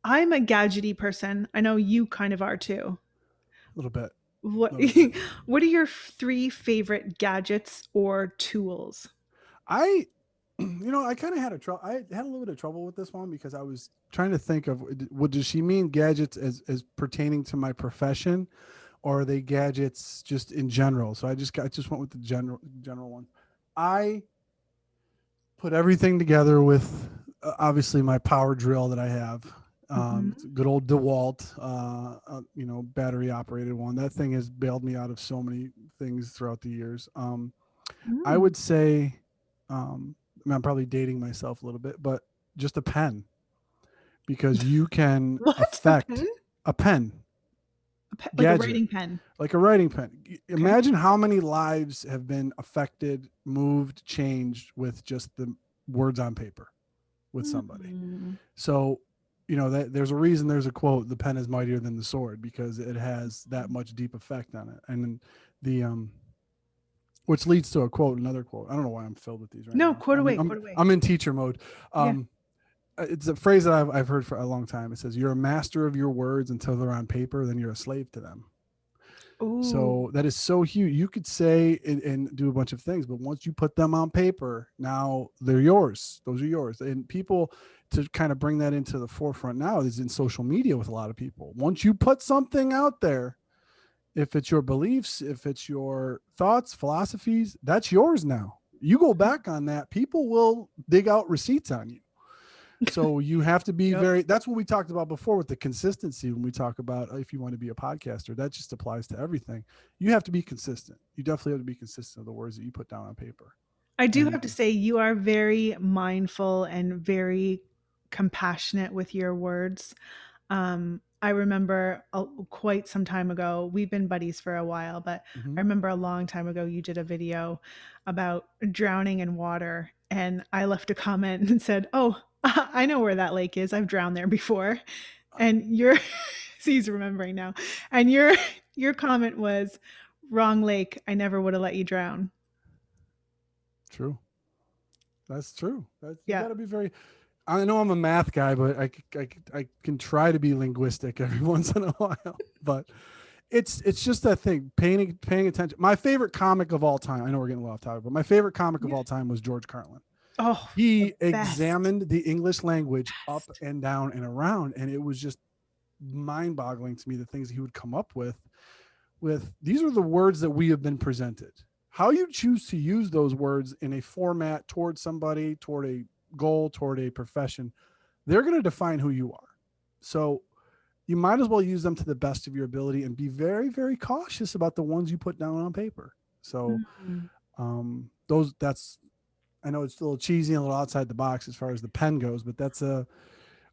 S1: I'm a gadgety person. I know you kind of are too.
S2: A little bit.
S1: What
S2: A little bit.
S1: what are your 3 favorite gadgets or tools?
S2: I, I kind of had I had a little bit of trouble with this one because I was trying to think of what does she mean gadgets as pertaining to my profession, or are they gadgets just in general? So I just went with the general one. I put everything together with obviously my power drill that I have. It's a
S1: Mhm.
S2: good old DeWalt, battery operated one. That thing has bailed me out of so many things throughout the years. I
S1: Mm.
S2: would say, I'm probably dating myself a little bit, but just a pen because you can
S1: What? A
S2: affect
S1: pen?
S2: a pen
S1: Like a
S2: gadget
S1: writing pen.
S2: like a writing pen.
S1: Okay.
S2: Imagine how many lives have been affected, moved, changed with just the words on paper with somebody.
S1: Mm.
S2: So, that there's a reason there's a quote, the pen is mightier than the sword, because it has that much deep effect on it. And then the which leads to a quote, another quote. I don't know why I'm filled with these right
S1: No,
S2: now.
S1: quote
S2: I'm
S1: away,
S2: I'm
S1: quote away.
S2: I'm in teacher mode.
S1: Yeah.
S2: Um, it's a phrase that I've heard for a long time. It says, "You're a master of your words until they're on paper, then you're a slave to them."
S1: Ooh.
S2: So that is so huge. You could say and do a bunch of things, but once you put them on paper, now they're yours. Those are yours. And people, to kind of bring that into the forefront now, is in social media with a lot of people. Once you put something out there, if it's your beliefs, if it's your thoughts, philosophies, that's yours now. You go back on that, people will dig out receipts on you. So you have to be
S1: Yep.
S2: that's what we talked about before with the consistency. When we talk about if you want to be a podcaster, that just applies to everything. You have to be consistent. You definitely have to be consistent with the words that you put down on paper.
S1: I do have to
S2: And
S1: say you are very mindful and very compassionate with your words. I remember quite some time ago, we've been buddies for a while, but I
S2: mhm.
S1: remember a long time ago you did a video about drowning in water, and I left a comment and said, "Oh, I know where that lake is. I've drowned there before." And your see, he's remembering now. And your comment was, "Wrong lake. I never would have let you drown."
S2: True. That's true. You
S1: Yeah.
S2: got to be very. I know I'm a math guy, but I can try to be linguistic every once in a while. But it's just that thing, paying attention. My favorite comic of all time, I know we're getting a little off topic, but my favorite comic of
S1: Yeah.
S2: all time was George Carlin.
S1: Oh, the
S2: He
S1: best.
S2: examined the English language up
S1: Best.
S2: and down and around, and it was just mind-boggling to me the things he would come up with these are the words that we have been presented. How you choose to use those words in a format toward somebody, toward a goal, toward a profession, they're going to define who you are. So you might as well use them to the best of your ability and be very, very cautious about the ones you put down on paper. So
S1: Mm.
S2: those that's I know it's a little cheesy and a little outside the box as far as the pen goes, but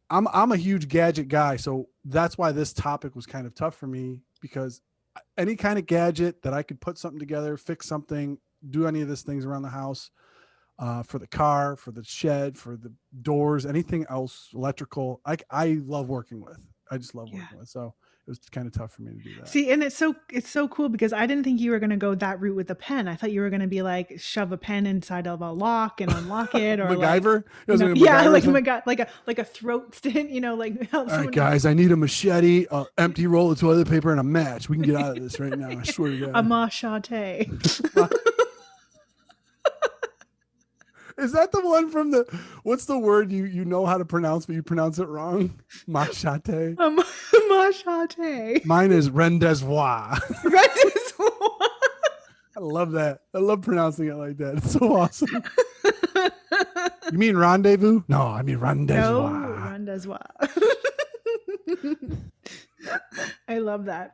S2: I'm a huge gadget guy, so that's why this topic was kind of tough for me because any kind of gadget that I could put something together, fix something, do any of these things around the house, for the car, for the shed, for the doors, anything else electrical, I love working with. I just love
S1: Yeah.
S2: working with. So it was kind of tough for me to do that.
S1: See, and it's so cool because I didn't think you were gonna go that route with the pen. I thought you were gonna be like shove a pen inside of a lock and unlock it, or like,
S2: MacGyver, it was like
S1: yeah,
S2: MacGyver or
S1: like
S2: something.
S1: my god, like a throat stint, like help
S2: All right,
S1: someone to
S2: guys, I need a machete, an empty roll of toilet paper, and a match. We can get out of this right now. I swear
S1: a
S2: to
S1: machete.
S2: God. Is that the one from the? What's the word you know how to pronounce, but you pronounce it wrong? Machete.
S1: A machete.
S2: Mine is rendezvous.
S1: Red is
S2: I love that. I love pronouncing it like that. It's so awesome. You mean rendezvous? No, I mean
S1: no,
S2: rendezvous.
S1: rendezvous. I love that.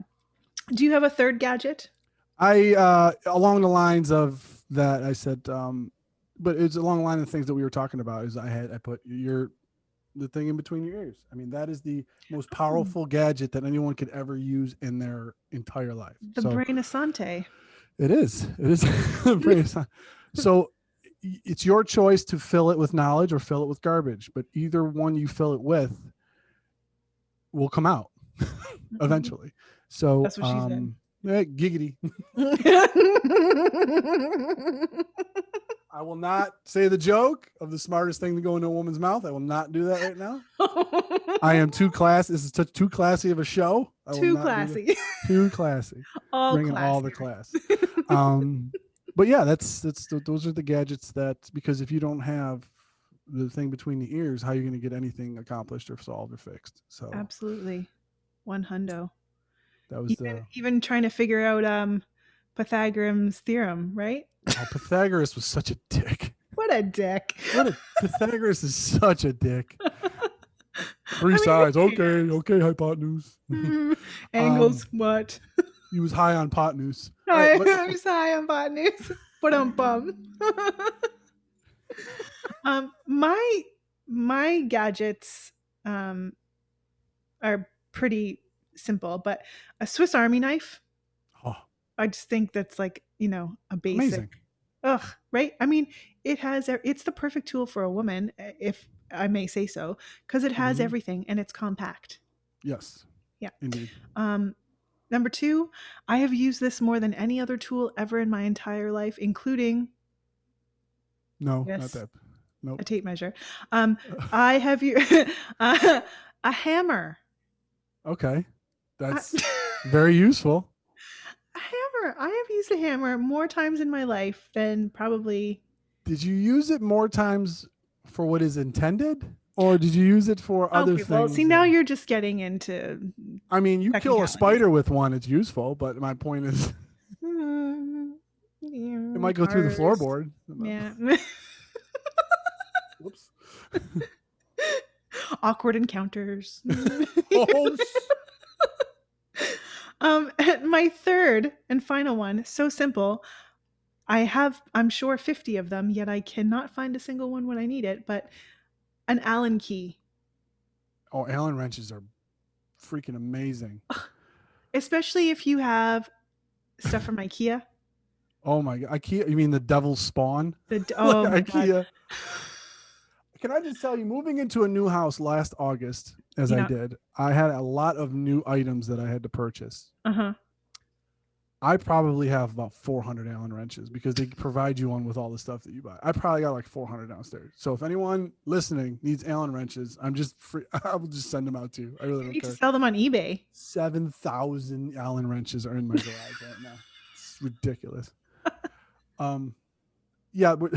S1: Do you have a third gadget?
S2: I along the lines of that I said, but it's along the line of things that we were talking about. Is I put the thing in between your ears. I mean, that is the most
S1: Oh,
S2: powerful gadget that anyone could ever use in their entire life.
S1: the
S2: So
S1: brain asante.
S2: it is. It is. So it's your choice to fill it with knowledge or fill it with garbage. But either one you fill it with will come out eventually. So
S1: That's what she said.
S2: giggity. I will not say the joke of the smartest thing to go into a woman's mouth. I will not do that right now. I am too classy. This is too classy of a show. I will
S1: Too
S2: not do that.
S1: classy.
S2: Too classy.
S1: All
S2: Bringing all
S1: classy.
S2: the class. But yeah, those are the gadgets that, because if you don't have the thing between the ears, how are you going to get anything accomplished or solved or fixed? So
S1: Absolutely. One hundo.
S2: that was
S1: Even trying to figure out Pythagoras theorem, right?
S2: Pythagoras was such a dick.
S1: What a dick.
S2: Pythagoras is such a dick. Three
S1: I
S2: sides.
S1: mean,
S2: Okay, hypotenuse.
S1: angles, what?
S2: He was high on pot news. All right,
S1: I'm sorry, I'm bad news. But bum. My gadgets are pretty simple, but a Swiss Army knife.
S2: oh,
S1: I just think that's like a basic.
S2: amazing.
S1: Ugh, right? I mean, it's the perfect tool for a woman, if I may say so, because it has
S2: Mhm.
S1: everything and it's compact.
S2: Yes,
S1: Yeah.
S2: indeed.
S1: Number two, I have used this more than any other tool ever in my entire life, including
S2: No, not
S1: yes,
S2: that. Nope.
S1: a tape measure. I have a hammer.
S2: Okay,
S1: I,
S2: that's very useful.
S1: a hammer. I have used a hammer more times in my life than probably.
S2: Did you use it more times for what is intended, or did you use it for other
S1: Okay, well, see,
S2: things?
S1: now you're just getting into
S2: I mean, you kill a
S1: technicalities.
S2: spider with one; it's useful. But my point is, it might go through the
S1: Cars.
S2: floorboard.
S1: Yeah.
S2: Whoops.
S1: Awkward encounters.
S2: Oh,
S1: And my third and final one, so simple. I have, I'm sure, 50 of them, yet I cannot find a single one when I need it, but an Allen key.
S2: oh, Allen wrenches are freaking amazing.
S1: Especially if you have stuff from IKEA.
S2: Oh my god, IKEA! You mean the devil's spawn? Like
S1: Oh my god.
S2: IKEA. Can I just tell you, moving into a new house last August, as I
S1: Yeah.
S2: did, I had a lot of new items that I had to purchase.
S1: Uh-huh.
S2: I probably have about 400 Allen wrenches because they provide you one with all the stuff that you buy. I probably got like 400 downstairs. So if anyone listening needs Allen wrenches, I'm just free. I will just send them out to you. I really
S1: You
S2: don't
S1: need to
S2: care.
S1: sell them on eBay.
S2: 7,000 Allen wrenches are in my garage right now. It's ridiculous. Um, yeah, but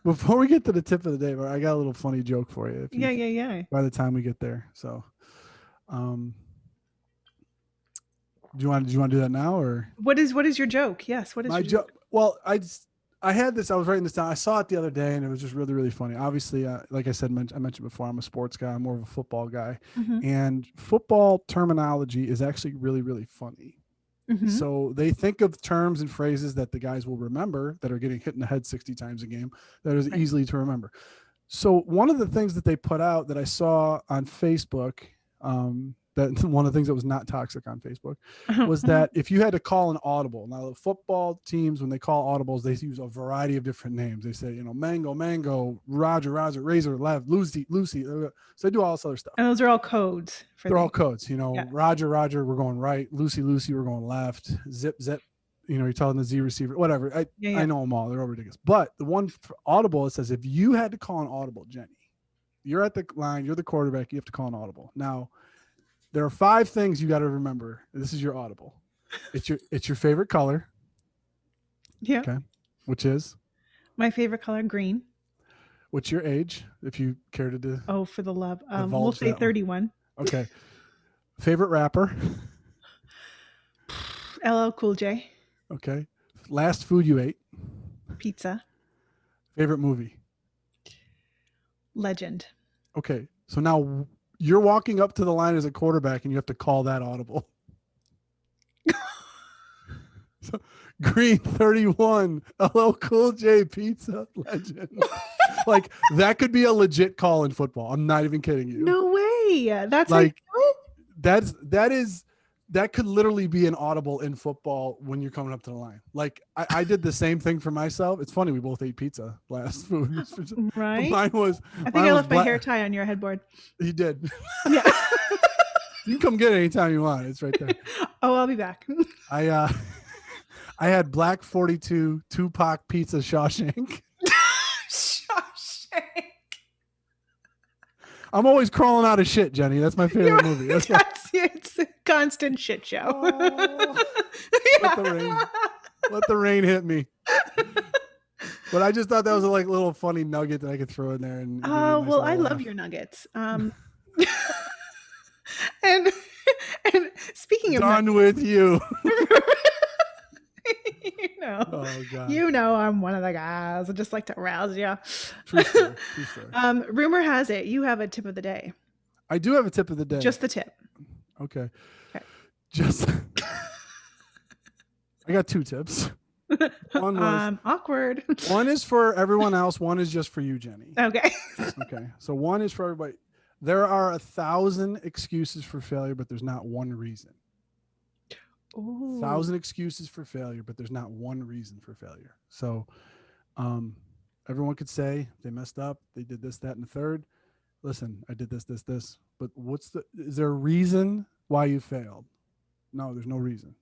S2: before we get to the tip of the day, I got a little funny joke for you. If you,
S1: Yeah, yeah, yeah.
S2: by the time we get there, so um, do you want to do that now or
S1: What is your joke? Yes, what is
S2: my
S1: your
S2: joke?
S1: joke?
S2: Well, I had this. I was writing this down. I saw it the other day, and it was just really really funny. Obviously, like I said, I mentioned before, I'm a sports guy. I'm more of a football guy,
S1: Mm-hmm.
S2: and football terminology is actually really really funny.
S1: Mm-hmm.
S2: So they think of terms and phrases that the guys will remember that are getting hit in the head 60 times a game that is
S1: Right.
S2: easily to remember. So one of the things that they put out that I saw on Facebook, that one of the things that was not toxic on Facebook was that if you had to call an audible. Now the football teams, when they call audibles, they use a variety of different names. They say, Mango, Mango, Roger, Roger, Razor, Left, Lucy, Lucy. So they do all this other stuff.
S1: And those are all codes for
S2: They're all
S1: things.
S2: codes,
S1: Yeah.
S2: Roger, Roger, we're going right. Lucy, Lucy, we're going left. Zip, zip, you're telling the Z receiver, whatever.
S1: Yeah,
S2: I
S1: yeah.
S2: know them all. They're all ridiculous. But the one for audible, it says if you had to call an audible, Jenny, you're at the line, you're the quarterback, you have to call an audible. Now, there are 5 things you got to remember. This is your audible. It's your favorite color,
S1: Yeah.
S2: okay? Which is
S1: My favorite color, green.
S2: what's your age, if you care to
S1: Oh, for the love. We'll
S2: divulge
S1: say
S2: that one.
S1: 31.
S2: Okay. Favorite rapper,
S1: LL Cool J.
S2: okay. Last food you ate,
S1: Pizza.
S2: favorite movie.
S1: Legend.
S2: Okay. So now you're walking up to the line as a quarterback and you have to call that audible. So, Green 31, LL Cool J Pizza Legend. Like that could be a legit call in football. I'm not even kidding you.
S1: No way. That's how you
S2: Like
S1: do it?
S2: that could literally be an audible in football when you're coming up to the line. Like I did the same thing for myself. It's funny we both ate pizza last food.
S1: Right?
S2: Mine was
S1: I think I left my hair tie on your headboard.
S2: You did.
S1: Yeah.
S2: You can come get it anytime you want. It's right there.
S1: Oh, I'll be back.
S2: I I had Black 42 Tupac Pizza Shawshank.
S1: Shawshank.
S2: I'm always crawling out of shit, Jenny. That's my favorite movie.
S1: It's a constant shit show.
S2: Oh, let the rain hit me. But I just thought that was a little funny nugget that I could throw in there. And
S1: Oh, well, I love your nuggets. And and speaking of
S2: done with you. Oh God.
S1: I'm one of the guys. I just like to rouse you.
S2: True story. True story.
S1: Rumor has it you have a tip of the day.
S2: I do have a tip of the day.
S1: Just the tip.
S2: Okay.
S1: Okay.
S2: Just I got 2 tips. One was
S1: awkward.
S2: One is for everyone else. One is just for you, Jenny.
S1: Okay.
S2: Okay. So one is for everybody. There are 1,000 excuses for failure, but there's not one reason.
S1: Ooh.
S2: 1,000 excuses for failure, but there's not one reason for failure. So everyone could say they messed up, they did this, that, and the third. Listen, I did this, this, this. But is there a reason why you failed? No, there's no reason.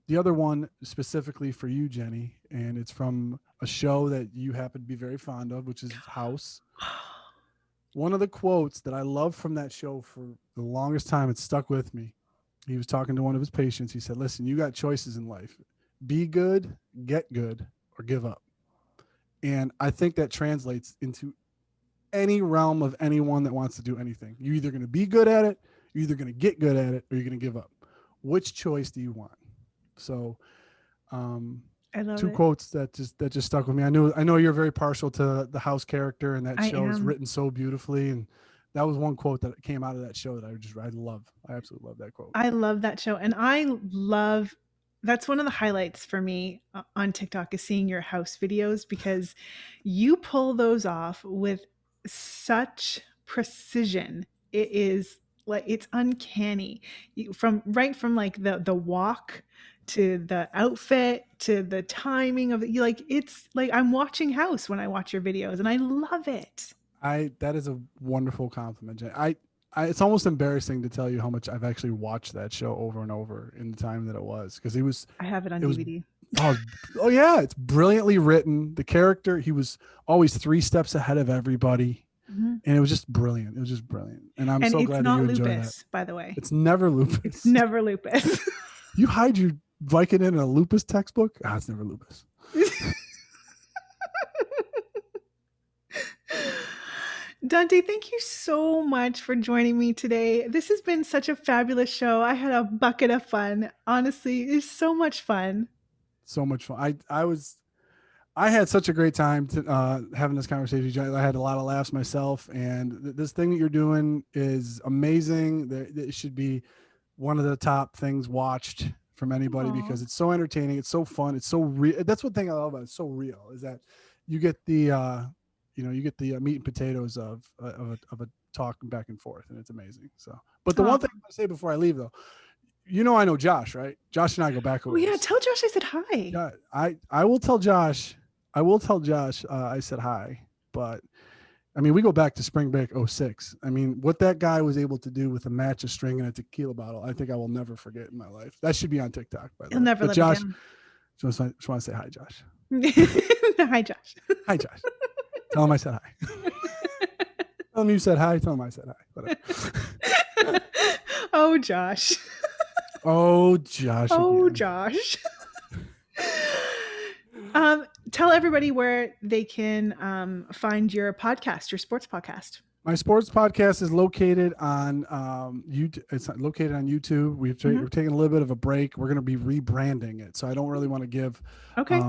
S2: The other one specifically for you, Jenny, and it's from a show that you happen to be very fond of, which is House. One of the quotes that I love from that show for the longest time, it stuck with me. He was talking to one of his patients. He said, listen, you got choices in life. Be good, get good, or give up. And I think that translates into any realm of anyone that wants to do anything. You're either going to be good at it, you're either going to get good at it, or you're going to give up. Which choice do you want? So
S1: I love
S2: 2
S1: it.
S2: quotes that just stuck with me. I know you're very partial to the House character, and that show is written so beautifully. And that was one quote that came out of that show that I love. I absolutely love that quote.
S1: I love that show. And that's one of the highlights for me on TikTok is seeing your house videos because you pull those off with such precision. It is like it's uncanny. From like the walk to the outfit to the timing of it. It's like I'm watching House when I watch your videos and I love it.
S2: That is a wonderful compliment, Jen. it's almost embarrassing to tell you how much I've actually watched that show over and over in the time that it was, because
S1: I have it on
S2: it was
S1: DVD.
S2: oh, oh yeah, it's brilliantly written. The character, he was always 3 steps ahead of everybody,
S1: Mhm.
S2: and it was just brilliant. It was just brilliant, and I'm
S1: And
S2: so
S1: it's
S2: glad that
S1: not
S2: you enjoy that.
S1: lupus, by the way.
S2: It's never
S1: It's
S2: lupus.
S1: never lupus.
S2: You hide your Viking in a lupus textbook? Ah, it's never lupus.
S1: Dante, thank you so much for joining me today. This has been such a fabulous show. I had a bucket of fun. Honestly, it's so much fun.
S2: So much fun. I had such a great time having this conversation. I had a lot of laughs myself, and this thing that you're doing is amazing. It should be one of the top things watched from anybody,
S1: Aw.
S2: because it's so entertaining. It's so fun. It's so real. That's one thing I love about it. It's so real, is that you get the meat and potatoes of a talk back and forth, and it's amazing. So, but the
S1: Aw.
S2: one thing I want to say before I leave, though, I know Josh, right? Josh and I go back a
S1: Oh yeah,
S2: ways.
S1: tell Josh I said hi.
S2: Yeah, I will tell Josh. I will tell Josh. I said hi, but I mean, we go back to spring break '06. I mean, what that guy was able to do with a match of string and a tequila bottle, I think I will never forget in my life. That should be on TikTok, by the
S1: He'll
S2: way.
S1: never
S2: But
S1: live it
S2: Josh,
S1: down.
S2: just want to say hi, Josh.
S1: Hi, Josh.
S2: Hi, Josh. Tell him I said hi. Tell him you said hi. Tell him I said hi. Whatever.
S1: Oh, Josh.
S2: Oh, Josh
S1: Oh,
S2: again.
S1: Josh. Tell everybody where they can find your podcast, your sports podcast.
S2: My sports podcast is located on YouTube. It's located on YouTube.
S1: Mhm.
S2: We're taking a little bit of a break. We're going to be rebranding it, so I don't really want to give
S1: Okay.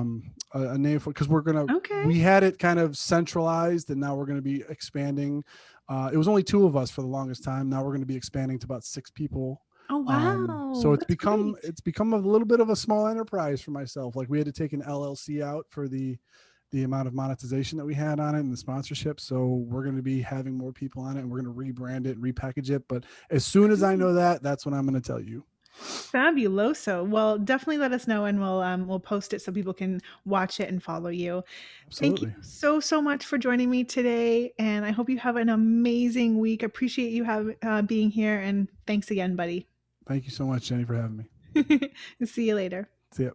S2: a name for, because
S1: Okay.
S2: we had it kind of centralized, and now we're going to be expanding. It was only 2 of us for the longest time. Now we're going to be expanding to about 6 people.
S1: Oh,
S2: So
S1: wow. That's great.
S2: it's become a little bit of a small enterprise for myself. Like, we had to take an LLC out for the amount of monetization that we had on it and the sponsorship. So we're going to be having more people on it, and we're going to rebrand it and repackage it. But as soon as I know that, that's when I'm going to tell you.
S1: Fabuloso. Well, definitely let us know and we'll post it so people can watch it and follow you. Thank you
S2: Absolutely.
S1: so much for joining me today, and I hope you have an amazing week. Appreciate you being here, and thanks again, buddy.
S2: Thank you so much, Jenny, for having me.
S1: See you later.
S2: See ya.